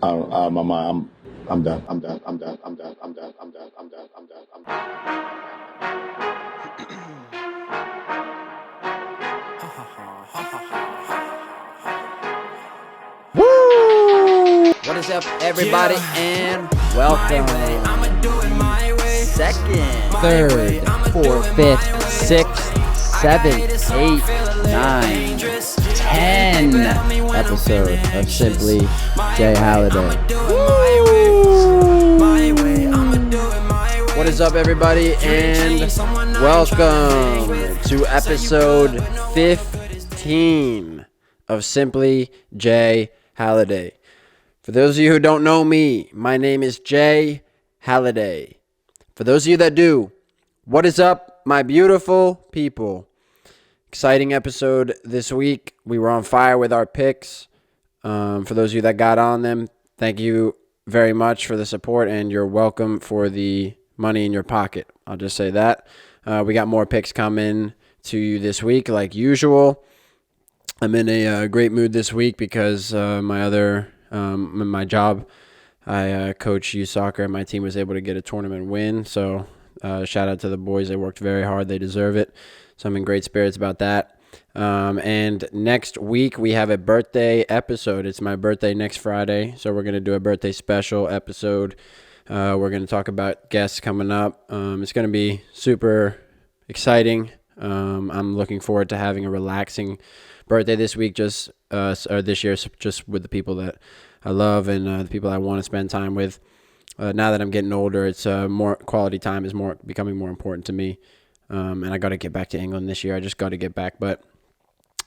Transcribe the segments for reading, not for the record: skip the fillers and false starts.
My mind. I'm done. I'm done. I'm done. I'm done. I'm done. I'm done. I'm done. I'm done. I'm Woo! What is up, everybody, and welcome. Second, third, fourth, fifth, sixth, seventh, eighth, ninth, 10 episode of Simply J-Halliday. What is up, everybody, and welcome to episode 15 of Simply J-Halliday. For those of you who don't know me, my name is J-Halliday. For those of you that do, what is up, my beautiful people? Exciting episode this week. We were on fire with our picks. For those of you that got on them, thank you very much for the support, and you're welcome for the money in your pocket. I'll just say that. We got more picks coming to you this week like usual. I'm in a great mood this week because my job, I coach youth soccer, and my team was able to get a tournament win. So shout out to the boys. They worked very hard. They deserve it. So I'm in great spirits about that. And next week we have a birthday episode. It's my birthday next Friday. So we're going to do a birthday special episode. We're going to talk about guests coming up. It's going to be super exciting. I'm looking forward to having a relaxing birthday this week, or this year, just with the people that I love and the people I want to spend time with. Now that I'm getting older, it's more quality time is becoming more important to me. And I got to get back to England this year. I just got to get back. But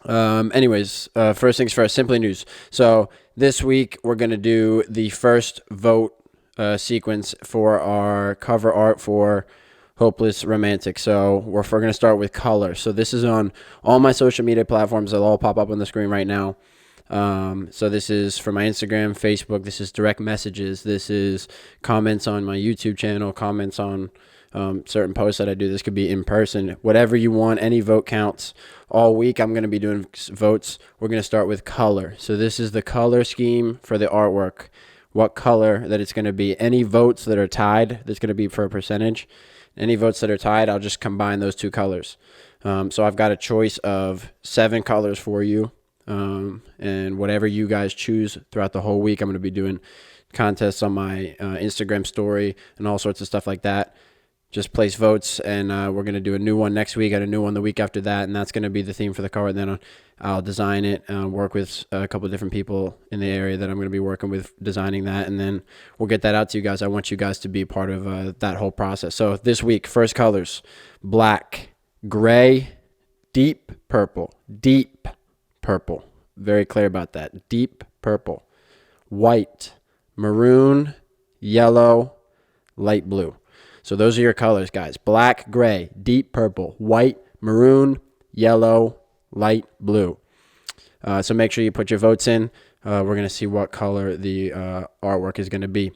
anyways, first things first, Simply News. So this week we're going to do the first vote sequence for our cover art for Hopeless Romantic. So we're going to start with color. So this is on all my social media platforms. They'll all pop up on the screen right now. So this is for my Instagram, Facebook. This is direct messages. This is comments on my YouTube channel, comments on certain posts that I do. This could be in person, whatever you want. Any vote counts. All week I'm going to be doing votes. We're going to start with color. So this is the color scheme for the artwork. What color that it's going to be. Any votes that are tied, that's going to be for a percentage. Any votes that are tied, I'll just combine those two colors. So I've got a choice of 7 colors for you. And whatever you guys choose throughout the whole week, I'm going to be doing contests on my Instagram story and all sorts of stuff like that. Just place votes, and we're going to do a new one next week and a new one the week after that, and that's going to be the theme for the cover. Then I'll design it, work with a couple of different people in the area that I'm going to be working with designing that, and then we'll get that out to you guys. I want you guys to be part of that whole process. So this week, first colors: black, gray, deep purple, very clear about that, deep purple, white, maroon, yellow, light blue. So those are your colors, guys. Black, gray, deep purple, white, maroon, yellow, light blue. So make sure you put your votes in. We're going to see what color the artwork is going to be.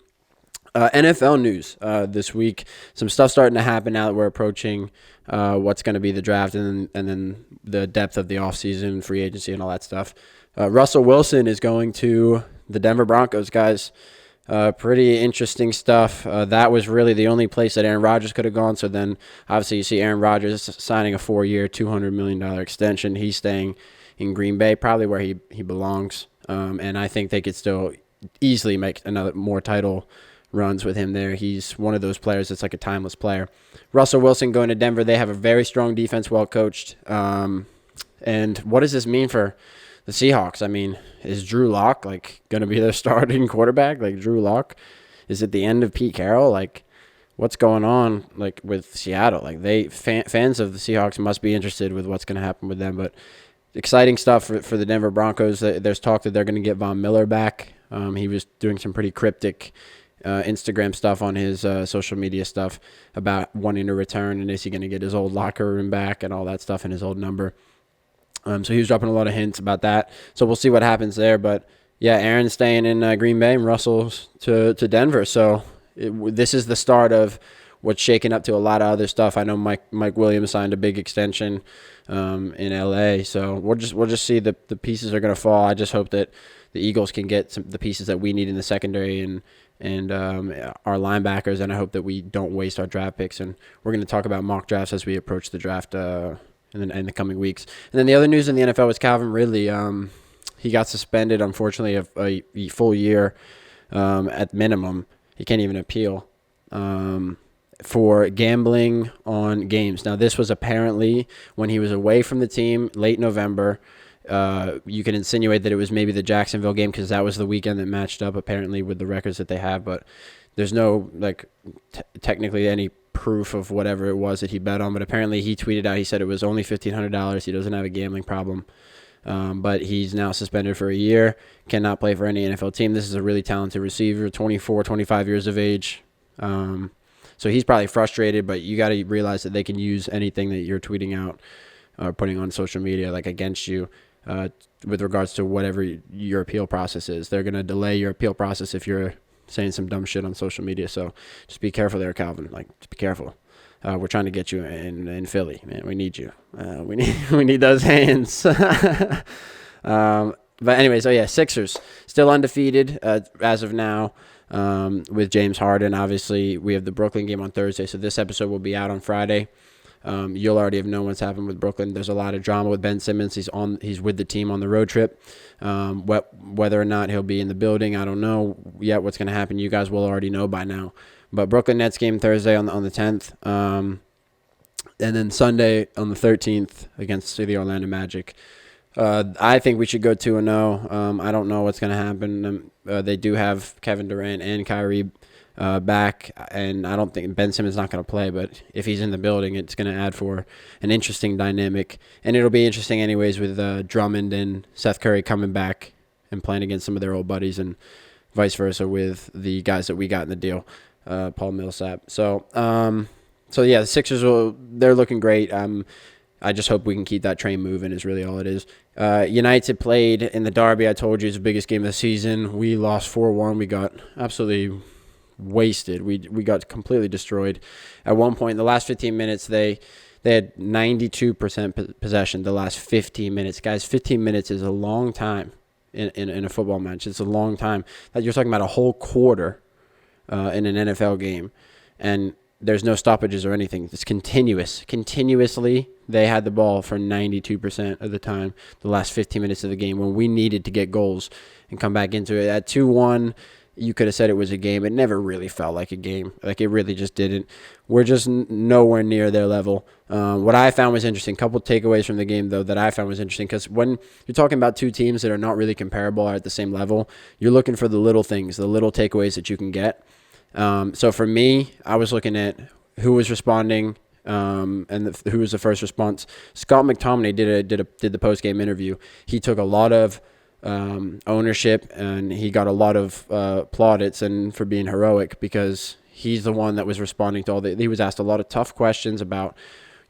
NFL news this week. Some stuff starting to happen now that we're approaching what's going to be the draft and then the depth of the offseason, free agency, and all that stuff. Russell Wilson is going to the Denver Broncos, guys. Pretty interesting stuff. That was really the only place that Aaron Rodgers could have gone. So then, obviously, you see Aaron Rodgers signing a 4-year, $200 million extension. He's staying in Green Bay, probably where he belongs. And I think they could still easily make more title runs with him there. He's one of those players that's like a timeless player. Russell Wilson going to Denver. They have a very strong defense, well coached. And what does this mean for the Seahawks? I mean, is Drew Lock going to be their starting quarterback? Drew Lock? Is it the end of Pete Carroll? What's going on with Seattle? Fans of the Seahawks must be interested with what's going to happen with them. But exciting stuff for the Denver Broncos. There's talk that they're going to get Von Miller back. He was doing some pretty cryptic Instagram stuff on his social media stuff about wanting to return, and is he going to get his old locker room back and all that stuff and his old number. So he was dropping a lot of hints about that. So we'll see what happens there. But, yeah, Aaron's staying in Green Bay and Russell's to Denver. So this is the start of what's shaking up to a lot of other stuff. I know Mike Williams signed a big extension in L.A., so we'll just see the pieces are going to fall. I just hope that the Eagles can get the pieces that we need in the secondary and our linebackers, and I hope that we don't waste our draft picks. And we're going to talk about mock drafts as we approach the draft in the coming weeks. And then the other news in the NFL was Calvin Ridley. He got suspended, unfortunately, a full year at minimum. He can't even appeal for gambling on games. Now, this was apparently when he was away from the team late November. You can insinuate that it was maybe the Jacksonville game because that was the weekend that matched up apparently with the records that they have, but there's no technically any proof of whatever it was that he bet on. But apparently he tweeted out, he said it was only $1,500. He doesn't have a gambling problem, but he's now suspended for a year, cannot play for any NFL team. This is a really talented receiver, 24, 25 years of age. So he's probably frustrated, but you got to realize that they can use anything that you're tweeting out or putting on social media against you. With regards to whatever your appeal process is. They're going to delay your appeal process if you're saying some dumb shit on social media. So just be careful there, Calvin. Just be careful. We're trying to get you in Philly, man. We need you. We need those hands. But anyway, so yeah, Sixers still undefeated as of now with James Harden. Obviously, we have the Brooklyn game on Thursday, so this episode will be out on Friday. You'll already have known what's happened with Brooklyn. There's a lot of drama with Ben Simmons. He's with the team on the road trip. Whether or not he'll be in the building, I don't know yet what's going to happen. You guys will already know by now. But Brooklyn Nets game Thursday on the 10th. And then Sunday on the 13th against the Orlando Magic. I think we should go 2-0. I don't know what's going to happen. They do have Kevin Durant and Kyrie back, and I don't think Ben Simmons is not going to play, but if he's in the building, it's going to add for an interesting dynamic, and it'll be interesting anyways with Drummond and Seth Curry coming back and playing against some of their old buddies, and vice versa with the guys that we got in the deal, Paul Millsap. So yeah, the Sixers they're looking great. I just hope we can keep that train moving is really all it is. United played in the derby. I told you it's the biggest game of the season. We lost 4-1. We got absolutely wasted. We got completely destroyed. At one point in the last 15 minutes, they had 92% possession the last 15 minutes. Guys, 15 minutes is a long time in a football match. It's a long time. You're talking about a whole quarter in an NFL game, and there's no stoppages or anything. It's continuous. Continuously, they had the ball for 92% of the time the last 15 minutes of the game when we needed to get goals and come back into it. At 2-1, you could have said it was a game. It never really felt like a game. It really just didn't. We're just nowhere near their level. What I found was interesting, a couple takeaways from the game, though, that I found was interesting, because when you're talking about two teams that are not really comparable or at the same level, you're looking for the little things, the little takeaways that you can get. So for me, I was looking at who was responding and who was the first response. Scott McTominay did the post-game interview. He took a lot of ownership, and he got a lot of plaudits and for being heroic, because he's the one that was responding to he was asked a lot of tough questions about,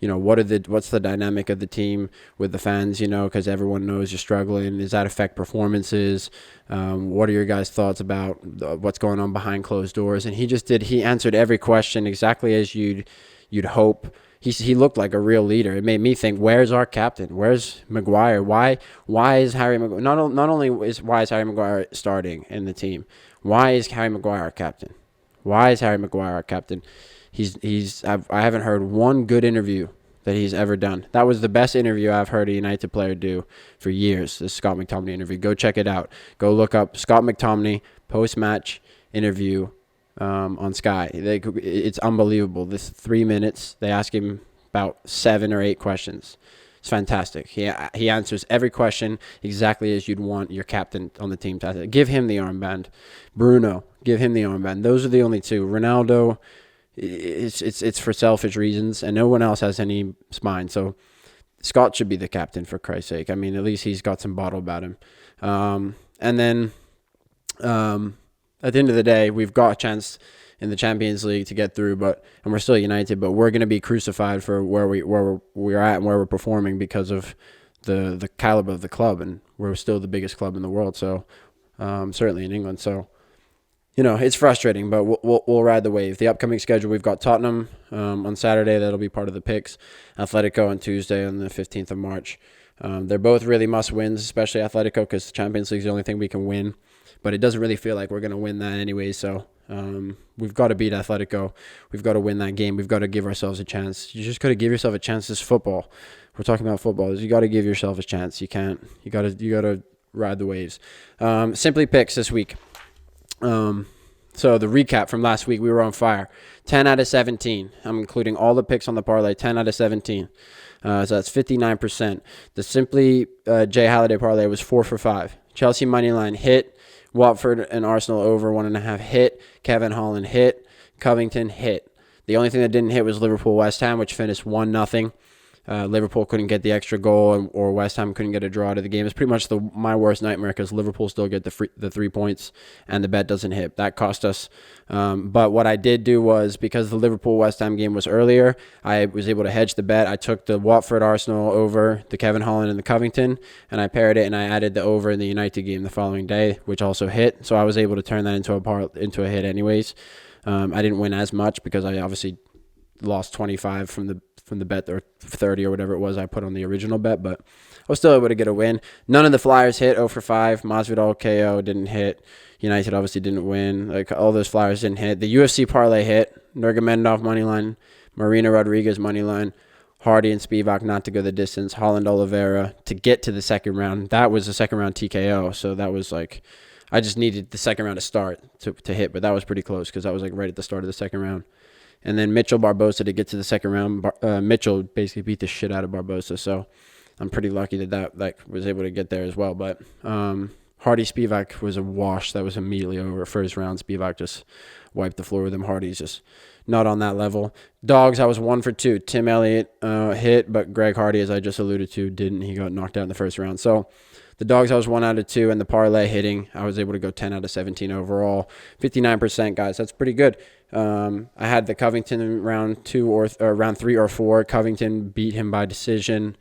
what's the dynamic of the team with the fans, because everyone knows you're struggling. Does that affect performances? What are your guys' thoughts about what's going on behind closed doors? And he answered every question exactly as you'd hope. He looked like a real leader. It made me think, where's our captain? Where's Maguire? Why is Harry Maguire? Not only why is Harry Maguire starting in the team? Why is Harry Maguire our captain? Why is Harry Maguire our captain? I haven't heard one good interview that he's ever done. That was the best interview I've heard a United player do for years, this Scott McTominay interview. Go check it out. Go look up Scott McTominay post-match interview on Sky. It's unbelievable. This 3 minutes, they ask him about 7 or 8 questions. It's fantastic. He answers every question exactly as you'd want your captain on the team to answer. Give him the armband. Bruno, give him the armband. Those are the only two. Ronaldo, it's for selfish reasons, and no one else has any spine. So Scott should be the captain, for Christ's sake. I mean, at least he's got some bottle about him. And then at the end of the day, we've got a chance in the Champions League to get through, and we're still United, but we're going to be crucified for where we're at and where we're performing because of the caliber of the club, and we're still the biggest club in the world. So certainly in England. So it's frustrating, but we'll ride the wave. The upcoming schedule, we've got Tottenham on Saturday. That'll be part of the picks. Atletico on Tuesday on the 15th of March. They're both really must-wins, especially Atletico, because the Champions League is the only thing we can win. But it doesn't really feel like we're going to win that anyway, so we've got to beat Atletico. We've got to win that game. We've got to give ourselves a chance. You just got to give yourself a chance. This football. We're talking about football. You got to give yourself a chance. You can't. You got to ride the waves. Simply picks this week. So the recap from last week, we were on fire. 10 out of 17. I'm including all the picks on the parlay. 10 out of 17. So that's 59%. The Simply J-Halliday parlay was 4 for 5. Chelsea Moneyline hit. Watford and Arsenal over 1.5 hit. Kevin Holland hit. Covington hit. The only thing that didn't hit was Liverpool West Ham, which finished 1-0. Liverpool couldn't get the extra goal, or West Ham couldn't get a draw out of the game. It's pretty much my worst nightmare because Liverpool still get the 3 points and the bet doesn't hit. That cost us. But what I did do was, because the Liverpool West Ham game was earlier, I was able to hedge the bet. I took the Watford Arsenal over, the Kevin Holland and the Covington, and I paired it and I added the over in the United game the following day, which also hit. So I was able to turn that into a hit anyways. I didn't win as much because I obviously lost 25 from the bet, or 30 or whatever it was I put on the original bet, but I was still able to get a win. None of the Flyers hit. 0 for 5. Masvidal KO didn't hit. United obviously didn't win. Like, all those Flyers didn't hit. The UFC parlay hit. Nurmagomedov moneyline, Marina Rodriguez moneyline, Hardy and Spivak not to go the distance, Holland Oliveira to get to the second round. That was a second round TKO, so that was like, I just needed the second round to start to hit, but that was pretty close because that was like right at the start of the second round. And then Mitchell Barbosa to get to the second round. Mitchell basically beat the shit out of Barbosa, so I'm pretty lucky that was able to get there as well. But Hardy Spivak was a wash. That was immediately over. First round, Spivak just wiped the floor with him. Hardy's just not on that level. Dogs, I was 1 for 2. Tim Elliott hit, but Greg Hardy, as I just alluded to, didn't. He got knocked out in the first round. So the dogs, I was 1 out of 2, and the parlay hitting, I was able to go 10 out of 17 overall. 59%, guys. That's pretty good. I had the Covington in round 2 or round 3 or 4. Covington beat him by decision.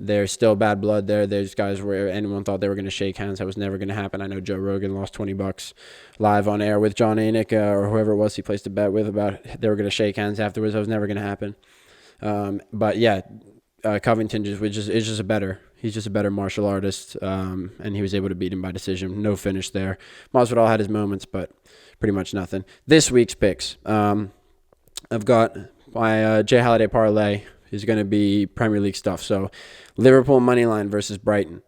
There's still bad blood there. There's guys where anyone thought they were going to shake hands. That was never going to happen. I know Joe Rogan lost $20 live on air with John Anik or whoever it was he placed a bet with about they were going to shake hands afterwards. That was never going to happen. But yeah, Covington is just a better. He's just a better martial artist, and he was able to beat him by decision. No finish there. Masvidal had his moments, but pretty much nothing. This week's picks. I've got my J-Halliday parlay is going to be Premier League stuff. So Liverpool Moneyline versus Brighton.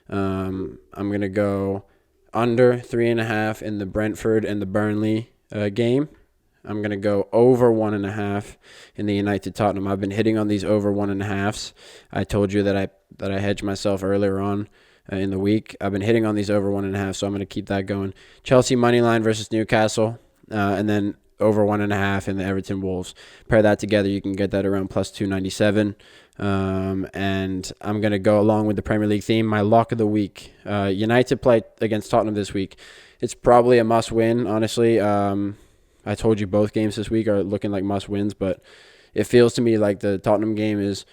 I'm going to go under 3.5 in the Brentford and the Burnley game. I'm going to go over 1.5 in the United Tottenham. I've been hitting on these over 1.5s. I told you that I hedged myself earlier on in the week. I've been hitting on these over 1.5, so I'm going to keep that going. Chelsea Moneyline versus Newcastle, and then over 1.5 in the Everton Wolves. Pair that together, you can get that around plus 297. And I'm going to go along with the Premier League theme. My lock of the week. United play against Tottenham this week. It's probably a must-win, honestly. I told you both games this week are looking like must-wins, but it feels to me like the Tottenham game is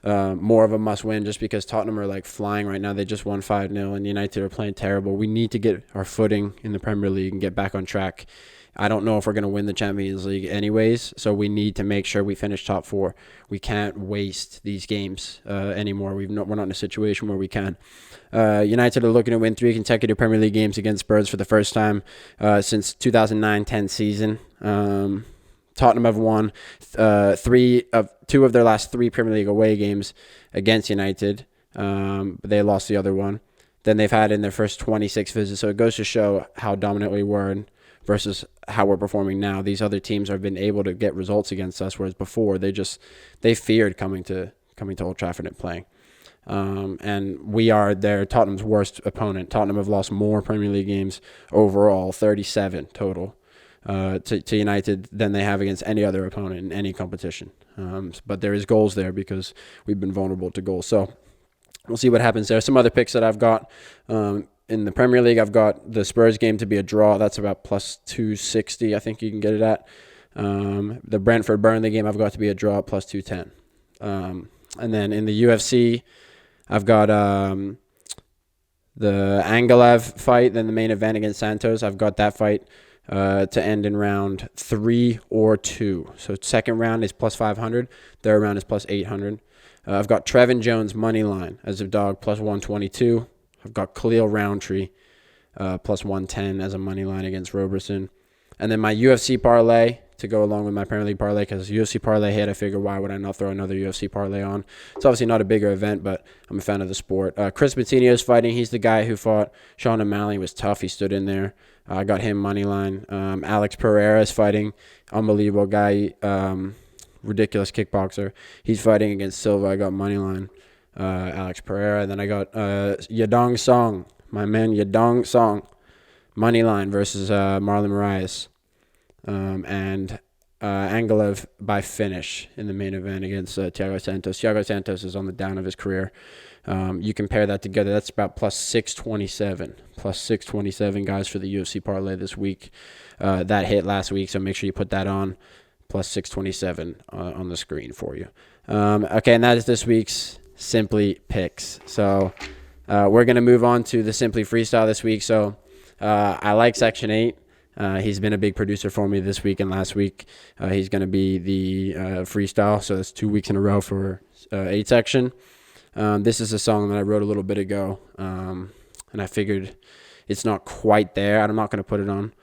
more of a must-win just because Tottenham are like flying right now. They just won 5-0 and United are playing terrible. We need to get our footing in the Premier League and get back on track. I don't know if we're going to win the Champions League anyways, so we need to make sure we finish top 4. We can't waste these games anymore. We're not in a situation where we can. United are looking to win 3 consecutive Premier League games against Spurs for the first time since 2009-10 season. Tottenham have won 2 of their last 3 Premier League away games against United, but they lost the other one. Then they've had in their first 26 visits, so it goes to show how dominant we were versus how we're performing now. These other teams have been able to get results against us, whereas before they feared coming to Old Trafford and playing. And we are Tottenham's worst opponent. Tottenham have lost more Premier League games overall, 37 total, to United than they have against any other opponent in any competition. But there is goals there because we've been vulnerable to goals. So we'll see what happens there. Some other picks that I've got. In the Premier League, I've got the Spurs game to be a draw. That's about plus 260, I think you can get it at. The Brentford Burnley game, I've got to be a draw at plus 210. And then in the UFC, I've got the Angalaev fight, then the main event against Santos. I've got that fight to end in round 3 or 2. So second round is plus 500. Third round is plus 800. I've got Trevin Jones money line as a dog plus 122. I've got Khalil Roundtree plus 110 as a money line against Roberson. And then my UFC parlay to go along with my Premier League parlay, because UFC parlay hit, I figured why would I not throw another UFC parlay on? It's obviously not a bigger event, but I'm a fan of the sport. Kris Moutinho is fighting. He's the guy who fought Sean O'Malley. It was tough. He stood in there. I got him money line. Alex Perieira is fighting. Unbelievable guy. Ridiculous kickboxer. He's fighting against Silva. I got money line. Alex Perieira. And then I got Yadong Song. My man Yadong Song. Money line versus Marlon Moraes. And Angalaev by finish in the main event against Thiago Santos. Thiago Santos is on the down of his career. You compare that together, that's about plus 627. Plus 627, guys, for the UFC parlay this week. That hit last week, so make sure you put that on. Plus 627 on the screen for you. Okay, and that is this week's Simply Picks. So we're going to move on to the Simply Freestyle this week. So I like Section 8. He's been a big producer for me this week and last week. He's going to be the freestyle, so that's 2 weeks in a row for 8 section. This is a song that I wrote a little bit ago, and I figured it's not quite there. I'm not going to put it on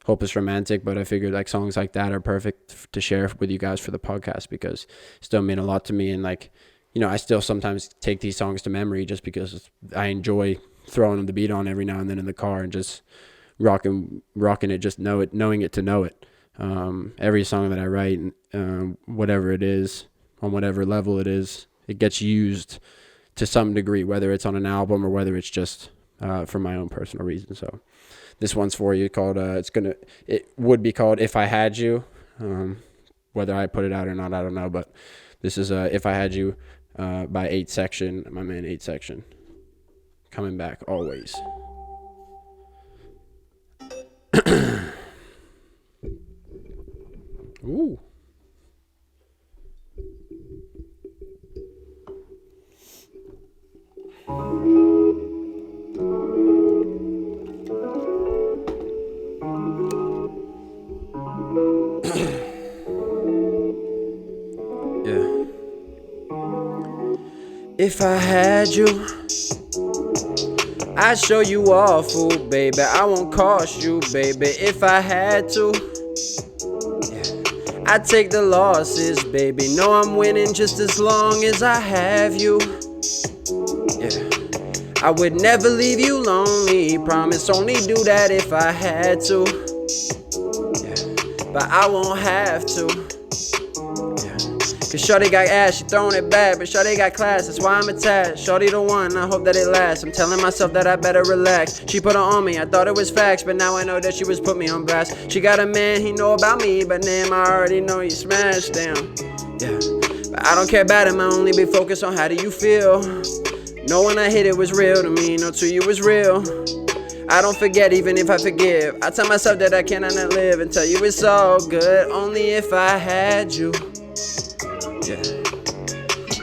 Hopeless Romantic, but I figured like songs like that are perfect to share with you guys for the podcast because it still mean a lot to me. And like, you know, I still sometimes take these songs to memory just because I enjoy throwing the beat on every now and then in the car and just rocking it, just knowing it to know it. Every song that I write, whatever it is, on whatever level it is, it gets used to some degree, whether it's on an album or whether it's just for my own personal reasons. So this one's for you, called it would be called If I Had You. Whether I put it out or not, I don't know, but this is If I Had You by 8 Section, my man 8 Section. Coming back always. Ooh. Yeah. If I had you, I'd show you all food, baby. I won't cost you, baby. If I had to, yeah, I'd take the losses, baby. No, I'm winning just as long as I have you. Yeah, I would never leave you lonely. Promise only do that if I had to. Yeah, but I won't have to. Cause shorty got ass, she throwing it back, but shorty got class, that's why I'm attached. Shorty the one, I hope that it lasts. I'm telling myself that I better relax. She put her on me, I thought it was facts, but now I know that she was put me on blast. She got a man, he know about me, but damn, I already know he smashed down. Yeah, but I don't care about him, I only be focused on how do you feel. No, when I hit it was real to me, no, to you was real. I don't forget even if I forgive. I tell myself that I cannot not live and tell you it's all good, only if I had you. Yeah.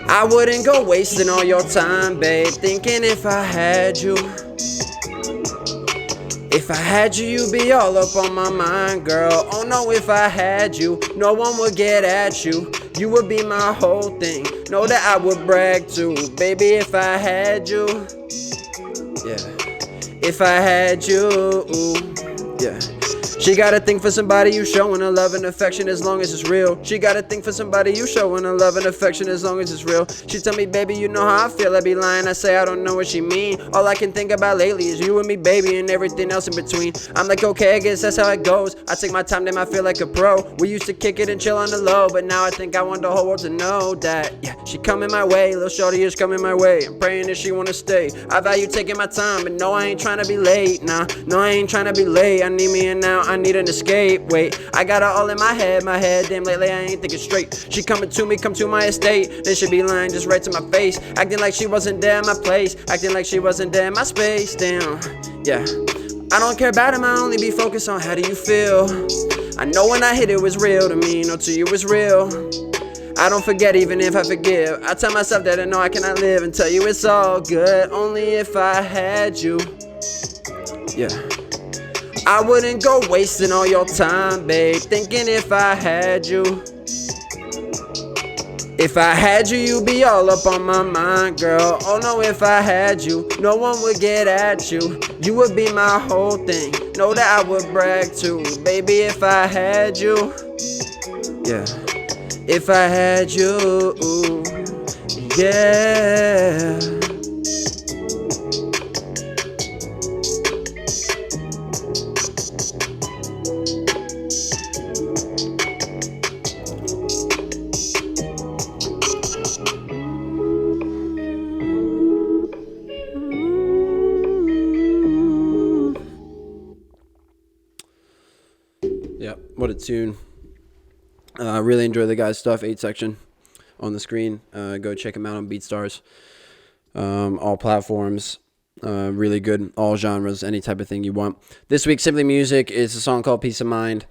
I wouldn't go wasting all your time, babe, thinking if I had you. If I had you, you'd be all up on my mind, girl. Oh no, if I had you, no one would get at you. You would be my whole thing. Know that I would brag too, baby, if I had you. Yeah. If I had you, yeah. She got a thing for somebody you showing her love and affection as long as it's real. She got a thing for somebody you showing her love and affection as long as it's real. She tell me, baby, you know how I feel. I be lying, I say I don't know what she mean. All I can think about lately is you and me, baby, and everything else in between. I'm like, okay, I guess that's how it goes. I take my time, then I feel like a pro. We used to kick it and chill on the low, but now I think I want the whole world to know that, yeah, she coming my way, little shorty is coming my way. I'm praying that she wanna stay. I value taking my time, but no, I ain't trying to be late, nah. No, I ain't trying to be late. I need me and now I need an escape. Wait, I got her all in my head. Damn, lately I ain't thinking straight. She coming to me, come to my estate. Then she be lying just right to my face, acting like she wasn't there in my place, acting like she wasn't there in my space. Damn, yeah. I don't care about him, I only be focused on how do you feel. I know when I hit it was real to me, no, to you was real. I don't forget even if I forgive. I tell myself that I know I cannot live and tell you it's all good, only if I had you. Yeah. I wouldn't go wasting all your time, babe, thinking if I had you. If I had you, you'd be all up on my mind, girl. Oh no, if I had you, no one would get at you. You would be my whole thing. Know that I would brag too. Baby, if I had you, yeah. If I had you, yeah. Yep, what a tune. Really enjoy the guy's stuff. 8 section on the screen. Go check him out on BeatStars. All platforms. Really good. All genres. Any type of thing you want. This week, Simply Music is a song called Peace of Mind.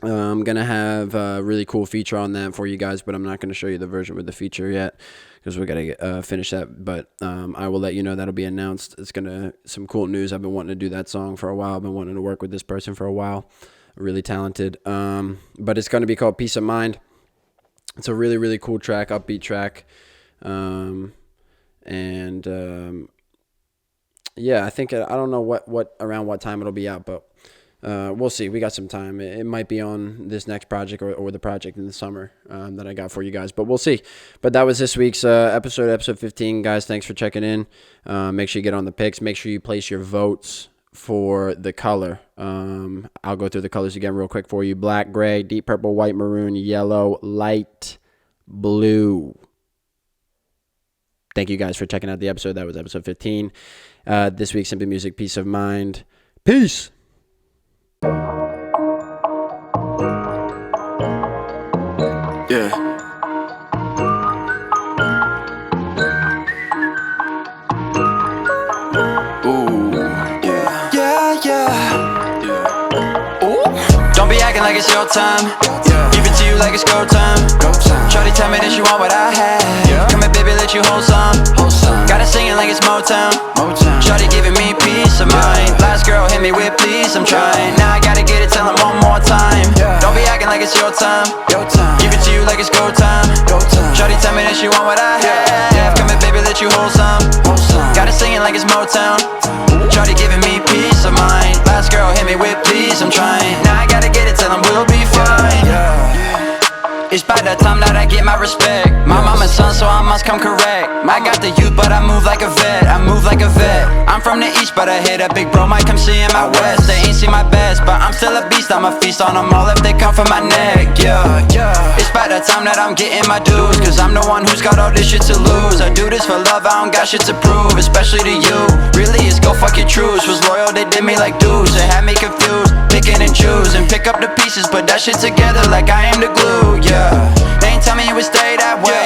I'm going to have a really cool feature on that for you guys, but I'm not going to show you the version with the feature yet because we got to finish that. But I will let you know that'll be announced. It's some cool news. I've been wanting to do that song for a while. I've been wanting to work with this person for a while. Really talented. But it's going to be called Peace of Mind. It's a really, really cool track, upbeat track. Yeah, I think, I don't know around what time it'll be out, but we'll see. We got some time. It might be on this next project or the project in the summer that I got for you guys, but we'll see. But that was this week's episode 15. Guys, thanks for checking in. Make sure you get on the picks. Make sure you place your votes for the color. I'll go through the colors again real quick for you. Black, gray, deep purple, white, maroon, yellow, light blue. Thank you guys for checking out the episode. That was episode 15. This week, Simply Music, Peace of Mind. Peace. Yeah. Like it's your time, give it to you like it's go time. Shorty tell me that you want what I had. Come here, baby, let you hold some. Gotta sing it like it's Motown. Shorty giving me peace of mind. Last girl hit me with please, I'm trying. Now I gotta get it, tell him one more time. Don't be acting like it's your time. Give it to you like it's go time. Shorty tell me that you want what I have. Come here, baby, let you hold some. Gotta sing it like it's Motown. Shorty giving me peace of mind. Last girl hit me with please, I'm trying. Now I gotta get it, tell him we'll be fine. It's by the time that I get my respect. My mama's son, so I must come correct. I got the youth, but I move like a vet. I'm from the east, but I hit a big bro might come see in my west. They ain't seen my best, but I'm still a beast. I'ma feast on them all if they come for my neck. It's by the time that I'm getting my dues, cause I'm the one who's got all this shit to lose. I do this for love, I don't got shit to prove, especially to you. Really, it's go fuck your truths. Was loyal, they did me like dudes. They had me confused, picking and choose, and pick up the pieces, put that shit together like I am the glue. They ain't tell me it would stay that way.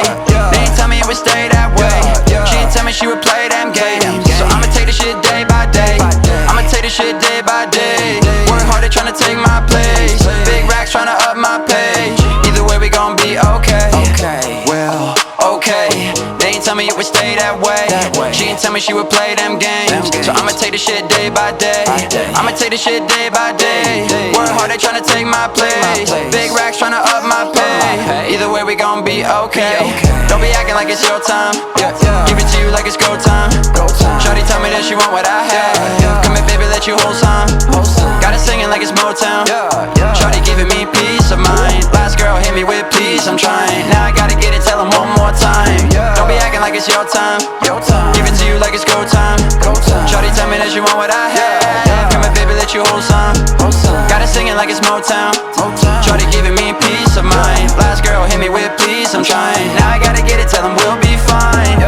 They ain't tell me it would stay that way. She ain't tell me she would play them games. So I'ma take this shit day by day. I'ma take this shit day by day. Work hard, they tryna take my place. Big racks tryna up my pay. Either way we gon' be okay. Well, okay. They ain't tell me it would stay that way. She ain't tell me she would play them games. So I'ma take this shit day by day. I'ma take this shit day by day. Work hard, they tryna take my place. Big racks tryna up my pay. Either way we gon' be okay. Don't be acting like it's your time. Give it to you like it's go time. Shorty tell me that she want what I have. Come here, baby, let you hold some. Gotta sing it like it's Motown. Shorty giving me peace of mind. Last girl hit me with please, I'm trying. Now I gotta get it, tell him one more time. Don't be acting like it's your time. Give it to you like it's go time. Shorty tell me that you want what I have. Come here, baby, let you hold some. Gotta sing it like it's Motown. Shorty giving me peace of mind. Last girl hit me with please, I'm trying. Now I gotta get it, tell him we'll be fine.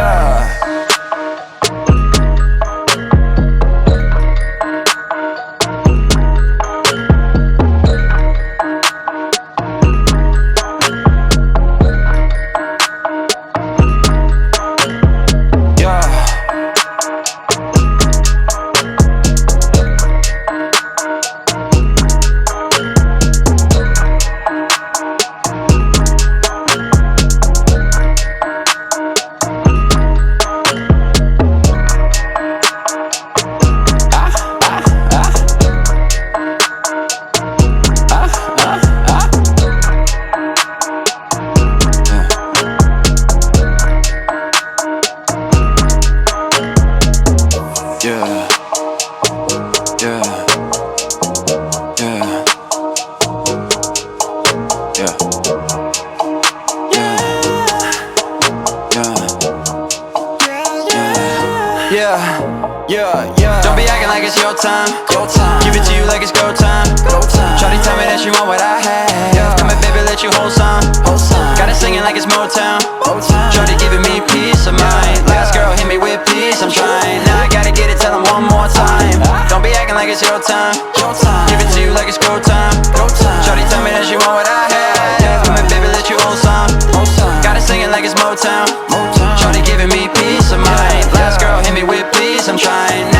your time. Give it to you like it's go time. Shawty tell me that she want what I have. Come here, baby, let you hold some. Got it singing like it's Motown. Shawty giving me peace of mind. Last girl hit me with peace, I'm trying. Now I gotta get it, tell them one more time. Don't be acting like it's your time. Give it to you like it's go time. Shawty tell me that she want what I have. Come here, baby, let you hold some. Got it singing like it's Motown. Shawty giving me peace of mind. Last girl hit me with peace, I'm trying.